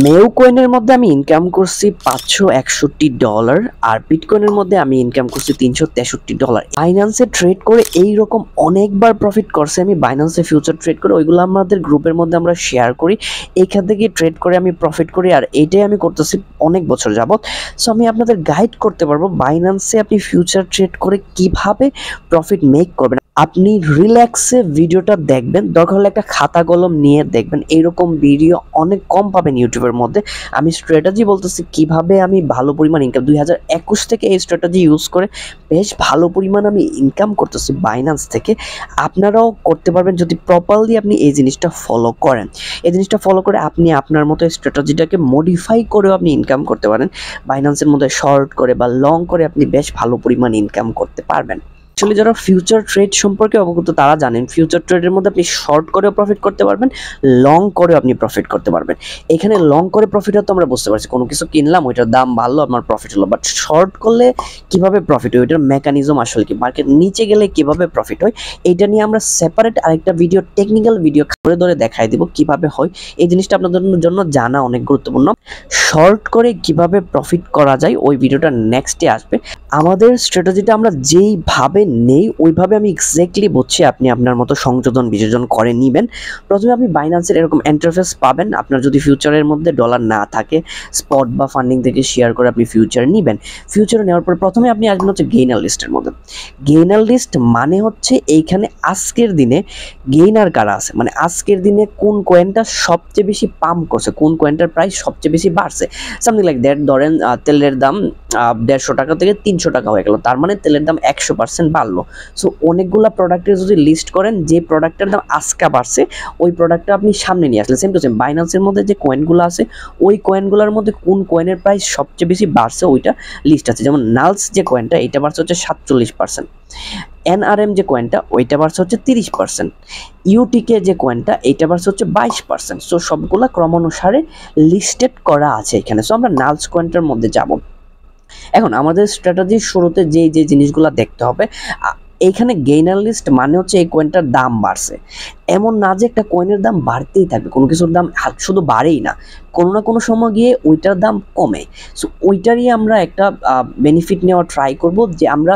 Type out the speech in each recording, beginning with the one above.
মেও কয়েনের মধ্যে আমি ইনকাম করছি $561 আর বিটকয়েনের মধ্যে আমি ইনকাম করছি $363। বাইন্যান্সে ট্রেড করে এইরকম অনেকবার প্রফিট করছে আমি। বাইন্যান্সে ফিউচার ট্রেড করে ওইগুলো আমাদের গ্রুপের মধ্যে আমরা শেয়ার করি, এইখান থেকে ট্রেড করে আমি প্রফিট করি, আর এইটাই আমি করতেছি অনেক বছর যাবত। সো আমি আপনাদের গাইড করতে পারবো বাইন্যান্সে আপনি ফিউচার ট্রেড করে কিভাবে প্রফিট মেক করবেন। আপনি রিল্যাক্সে ভিডিওটা দেখবেন, দরকার হলে একটা খাতা কলম নিয়ে দেখবেন। এইরকম ভিডিও অনেক কম পাবেন ইউটিউবের মধ্যে। আমি স্ট্র্যাটেজি বলতেছি কিভাবে আমি ভালো পরিমাণ ইনকাম 2021 থেকে এই স্ট্র্যাটেজি ইউজ করে বেশ ভালো পরিমাণ আমি ইনকাম করতেছি বাইন্যান্স থেকে। আপনারাও করতে পারবেন যদি প্রপারলি আপনি এই জিনিসটা ফলো করেন। এই জিনিসটা ফলো করে আপনি আপনার মতো স্ট্র্যাটেজিটাকে মডিফাই করেও আপনি ইনকাম করতে পারেন। বাইন্যান্সের মধ্যে শর্ট করে বা লং করে আপনি বেশ ভালো পরিমাণ ইনকাম করতে পারবেন। অ্যাকচুয়ালি যারা ফিউচার ট্রেড সম্পর্কে অবগত তারা জানেন ফিউচার ট্রেডের মধ্যে আপনি শর্ট করেও প্রফিট করতে পারবেন, লং করেও আপনি প্রফিট করতে পারবেন। এখানে লং করে প্রফিট হতো আমরা বুঝতে পারছি, কোনো কিছু কিনলাম ওইটার দাম বাড়লো আমার প্রফিট হলো, বাট শর্ট করলে কিভাবে প্রফিট হয়, ওইটার মেকানিজম আসলে কি, মার্কেট নিচে গেলে কিভাবে প্রফিট হয়, এইটা নিয়ে আমরা সেপারেট আরেকটা ভিডিও, টেকনিক্যাল ভিডিও ধরে ধরে দেখাই দিব কিভাবে হয়। এই জিনিসটা আপনাদের জন্য জানা অনেক গুরুত্বপূর্ণ। শর্ট করে কিভাবে প্রফিট করা যায় ওই ভিডিওটা নেক্সটে আসবে। আমাদের স্ট্র্যাটেজিটা আমরা যেইভাবে নেই ওইভাবে আমি এক্স্যাক্টলি বলছি, আপনি আপনার মতো সংযোজন বিযোজন করে নেবেন। প্রথমে আপনি বাইন্যান্সের এরকম ইন্টারফেস পাবেন। আপনার যদি ফিউচারের মধ্যে ডলার না থাকে, স্পট বা ফান্ডিং থেকে শেয়ার করে আপনি ফিউচার নেবেন। ফিউচার নেওয়ার পর প্রথমে আপনি আসবেন হচ্ছে গেইনার লিস্টের মধ্যে। গেইনার লিস্ট মানে হচ্ছে এইখানে আজকের দিনে গেইনার কারা আছে, মানে আজকের দিনে কোন কয়েনটা সবচেয়ে বেশি পাম্প করছে, কোন কয়েনটার প্রাইস সবচেয়ে বেশি বাড়ছে, সামথিং লাইক দ্যাট। ধরেন তেলের দাম 150 টাকা থেকে 300 টাকা হয়ে গেল, তার মানে তেলের দাম 100% বাড়লো। সো অনেকগুলো প্রোডাক্টের যদি লিস্ট করেন যে প্রোডাক্টের দাম আজকে বাড়ছে ওই প্রোডাক্টটা আপনি সামনে নিয়ে আসলে সেম টু সেম বাইন্যান্সের মধ্যে যে কয়েনগুলো আছে ওই কয়েনগুলোর মধ্যে কোন কয়েনের প্রাইস সবচেয়ে বেশি বাড়ছে ওইটা লিস্ট আছে। যেমন নালস যে কয়েনটা এটা বাড়ছে হচ্ছে 47%, NRM যে কয়েনটা ওইটা বাড়ছে হচ্ছে 30%, ইউটিকে যে কয়েনটা এইটা বাড়ছে হচ্ছে 22%। সো সবগুলা ক্রমানুসারে লিস্টেড করা আছে এখানে। সো আমরা নালস কয়েনটার মধ্যে যাব। এখন আমাদের স্ট্র্যাটেজির শুরুতে যে যে জিনিসগুলো দেখতে হবে, এইখানে গেইনার লিস্ট মানে হচ্ছে এই কয়েনটার দাম বাড়ছে। এমন না যে একটা কয়েনের দাম বাড়তেই থাকবে, কোনো কিছুর দাম শুধু বাড়েই না, কোনো না কোনো সময় গিয়ে ওইটার দাম কমে। সো ওইটারই আমরা একটা বেনিফিট নেওয়া ট্রাই করব, যে আমরা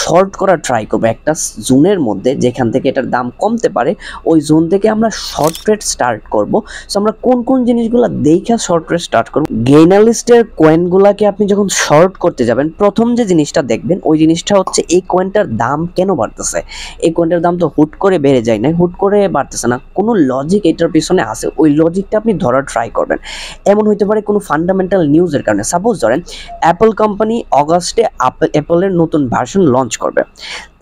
শর্ট করা ট্রাই করব একটা জোনের মধ্যে যেখান থেকে এটার দাম কমতে পারে, ওই জোন থেকে আমরা শর্ট ট্রেড স্টার্ট করব। সো আমরা কোন কোন জিনিসগুলো দেখে শর্ট ট্রেড স্টার্ট করব। গেইনার লিস্টের কয়েনগুলোকে আপনি যখন শর্ট করতে যাবেন প্রথম যে জিনিসটা দেখবেন ওই জিনিসটা হচ্ছে এই কয়েনটার দাম কেন বাড়তেছে। এই কয়েনটার দাম তো হুট করে বেড়ে যায় না, হুট করে বাড়তেছে না, কোনো লজিক এটার পিছনে আছে, ওই লজিকটা আপনি ধরার ট্রাই করবেন। এমন হইতে পারে কোনো ফান্ডামেন্টাল নিউজের কারণে। সাপোজ ধরেন অ্যাপল কোম্পানি অগাস্টে অ্যাপলের নতুন ভার্সন লঞ্চ করবে,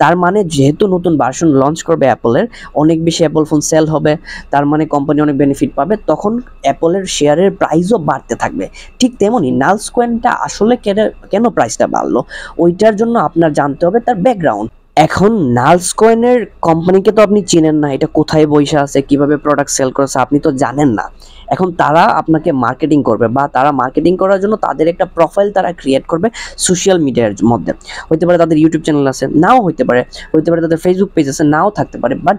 তার মানে যেহেতু নতুন ভার্সন লঞ্চ করবে অ্যাপলের, অনেক বেশি অ্যাপল ফোন সেল হবে, তার মানে কোম্পানি অনেক বেনিফিট পাবে, তখন অ্যাপলের শেয়ারের প্রাইসও বাড়তে থাকবে। ঠিক তেমনই নালস কয়েনটা আসলে কেন প্রাইসটা বাড়লো ওইটার জন্য আপনার জানতে হবে তার ব্যাকগ্রাউন্ড। এখন নালস কয়েনের কোম্পানিকে তো আপনি চিনেন না, এটা কোথায় বসে আছে, কিভাবে প্রোডাক্ট সেল করেছে আপনি তো জানেন না। এখন তারা আপনাকে মার্কেটিং করবে, বা তারা মার্কেটিং করার জন্য তাদের একটা প্রোফাইল তারা ক্রিয়েট করবে সোশ্যাল মিডিয়ার মধ্যে। হইতে পারে তাদের ইউটিউব চ্যানেল আছে, নাও হইতে পারে তাদের ফেসবুক পেজ আছে, নাও থাকতে পারে, বাট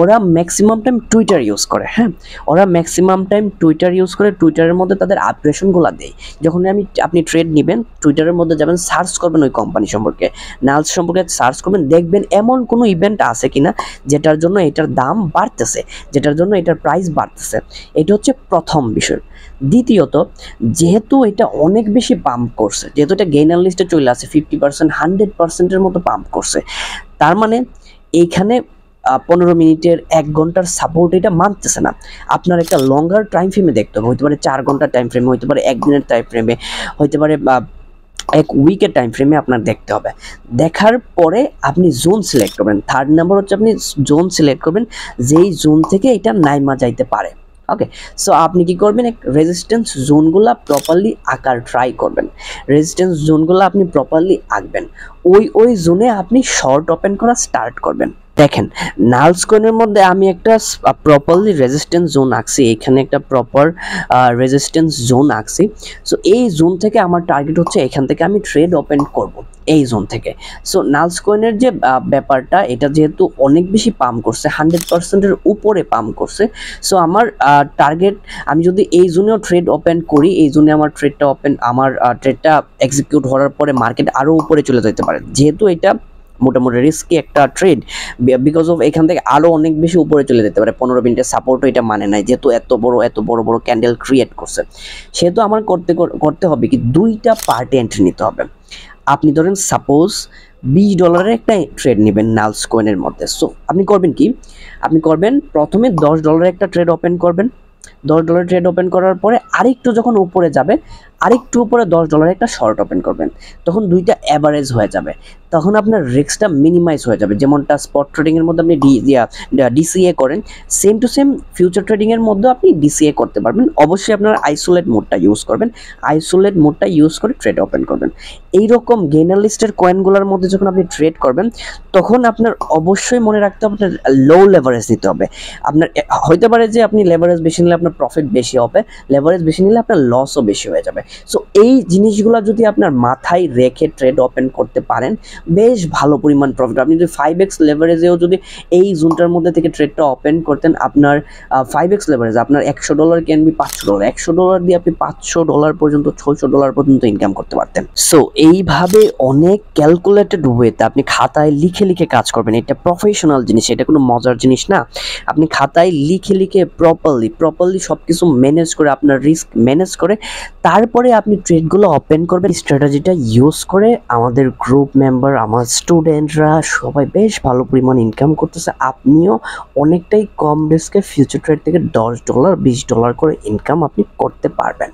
ওরা ম্যাক্সিমাম টাইম টুইটার ইউজ করে। হ্যাঁ, ওরা ম্যাক্সিমাম টাইম টুইটার ইউজ করে, টুইটারের মধ্যে তাদের আপডেশনগুলো দেয়। যখন আপনি ট্রেড নেবেন টুইটারের মধ্যে যাবেন, সার্চ করবেন ওই কোম্পানি সম্পর্কে, নালস সম্পর্কে সার্চ করবেন, দেখবেন এমন কোনো ইভেন্ট আছে কিনা যেটার জন্য এটার দাম বাড়তেছে, যেটার জন্য এটার প্রাইস বাড়তেছে। এটা হচ্ছে প্রথম বিষয়। দ্বিতীয়ত, যেহেতু এটা অনেক বেশি পাম্প করছে, যেহেতু এটা গেইনার লিস্টে চলে আসে 50%, 100%-এর মতো পাম্প করছে, তার মানে এইখানে 15 মিনিটের 1 ঘন্টার সাপোর্ট এটা মানতেছে না। আপনার একটা লঙ্গার টাইম ফ্রেমে দেখতে হবে, হইতে পারে 4 ঘন্টার টাইম ফ্রেমে, হইতে পারে 1 দিনের টাইম ফ্রেমে, হইতে পারে 1 উইকের টাইম ফ্রেমে আপনার দেখতে হবে। দেখার পরে আপনি জোন সিলেক্ট করবেন। 3rd নাম্বার হচ্ছে আপনি জোন সিলেক্ট করবেন যেই জোন থেকে এটা নাইমা যাইতে পারে। ওকে, সো আপনি কি করবেন, রেজিস্ট্যান্স জোনগুলো প্রপারলি আঁকার ট্রাই করবেন। রেজিস্ট্যান্স জোনগুলো আপনি প্রপারলি আঁকবেন, ওই জোনে আপনি শর্ট ওপেন করা স্টার্ট করবেন। দেখেন নালস কয়েনের মধ্যে আমি একটা প্রপারলি রেজিস্ট্যান্স জোন আঁকছি, এখানে একটা প্রপার রেজিস্ট্যান্স জোন আঁকছি। সো এই জোন থেকে আমার টার্গেট হচ্ছে এখান থেকে আমি ট্রেড ওপেন করব এই জোন থেকে। সো নালস কয়েনের যে ব্যাপারটা, এটা যেহেতু অনেক বেশি পাম্প করছে, 100%-এর উপরে পাম্প করছে, সো আমার টার্গেট, আমি যদি এই জোনেও ট্রেড ওপেন করি, এই জোনে আমার ট্রেডটা এক্সিকিউট হওয়ার পরে মার্কেট আরও উপরে চলে যেতে পারে, যেহেতু এটা মোটামুটি রিস্কি একটা ট্রেড, বিকজ অফ এখান থেকে আরো অনেক বেশি উপরে চলে যেতে পারে। 15 মিনিটের সাপোর্টও এটা মানে নাই, যেহেতু এত বড় বড় ক্যান্ডেল ক্রিয়েট করছে। সেহেতু আমার করতে হবে কি, দুইটা পার্টে এন্ট্রি নিতে হবে। আপনি ধরেন সাপোজ $20 একটা ট্রেড নেবেন নালস কয়েনের মধ্যে। সো আপনি করবেন কি, আপনি করবেন প্রথমে $10 একটা ট্রেড ওপেন করবেন। $10 ট্রেড ওপেন করার পরে আরেকটু যখন উপরে যাবে, আরেকটু উপরে $10 একটা শর্ট ওপেন করবেন। তখন দুইটা অ্যাভারেজ হয়ে যাবে, তখন আপনার রিস্কটা মিনিমাইজ হয়ে যাবে। যেমনটা স্পট ট্রেডিংয়ের মধ্যে আপনি ডিসিএ করেন, সেম টু সেম ফিউচার ট্রেডিংয়ের মধ্যে আপনি ডিসিএ করতে পারবেন। অবশ্যই আপনার আইসোলেট মোডটা ইউজ করবেন, আইসোলেট মোডটা ইউজ করে ট্রেড ওপেন করবেন। এইরকম গেইনার লিস্টের কয়েনগুলোর মধ্যে যখন আপনি ট্রেড করবেন, তখন আপনার অবশ্যই মনে রাখতে হবে আপনার লো লেভারেজ নিতে হবে। আপনার হইতে পারে যে আপনি লেভারেজ বেশি নিলে আপনার প্রফিট বেশি হবে, লেভারেজ বেশি নিলে আপনার লসও বেশি হয়ে যাবে। সো এই জিনিসগুলো যদি আপনার মাথায় রেখে ট্রেড ওপেন করতে পারেন, বেশ ভালো পরিমাণ প্রফিট। আপনি যদি 5x লেভারেজেও যদি এই জোনটার মধ্যে থেকে ট্রেডটা ওপেন করতেন, আপনার 5x লেভারেজ আপনার $100 ক্যান বি $500, $100 দিয়ে আপনি $500 পর্যন্ত, $600 পর্যন্ত ইনকাম করতে পারতেন। সো এইভাবে অনেক ক্যালকুলেটেড ওয়েতে আপনি খাতায় লিখে লিখে কাজ করবেন। এটা প্রফেশনাল জিনিস, এটা কোনো মজার জিনিস না। আপনি খাতায় লিখে লিখে প্রপারলি সবকিছু ম্যানেজ করে, আপনার রিস্ক ম্যানেজ করে তারপরে আপনি ট্রেডগুলো ওপেন করবেন। স্ট্র্যাটেজিটা ইউজ করে আমাদের গ্রুপ মেম্বার, আমার স্টুডেন্টরা সবাই বেশ ভালো পরিমাণ ইনকাম করতেছে। আপনিও অনেকটাই কম রিস্কে ফিউচার ট্রেড থেকে $10, $20 করে ইনকাম আপনি করতে পারবেন।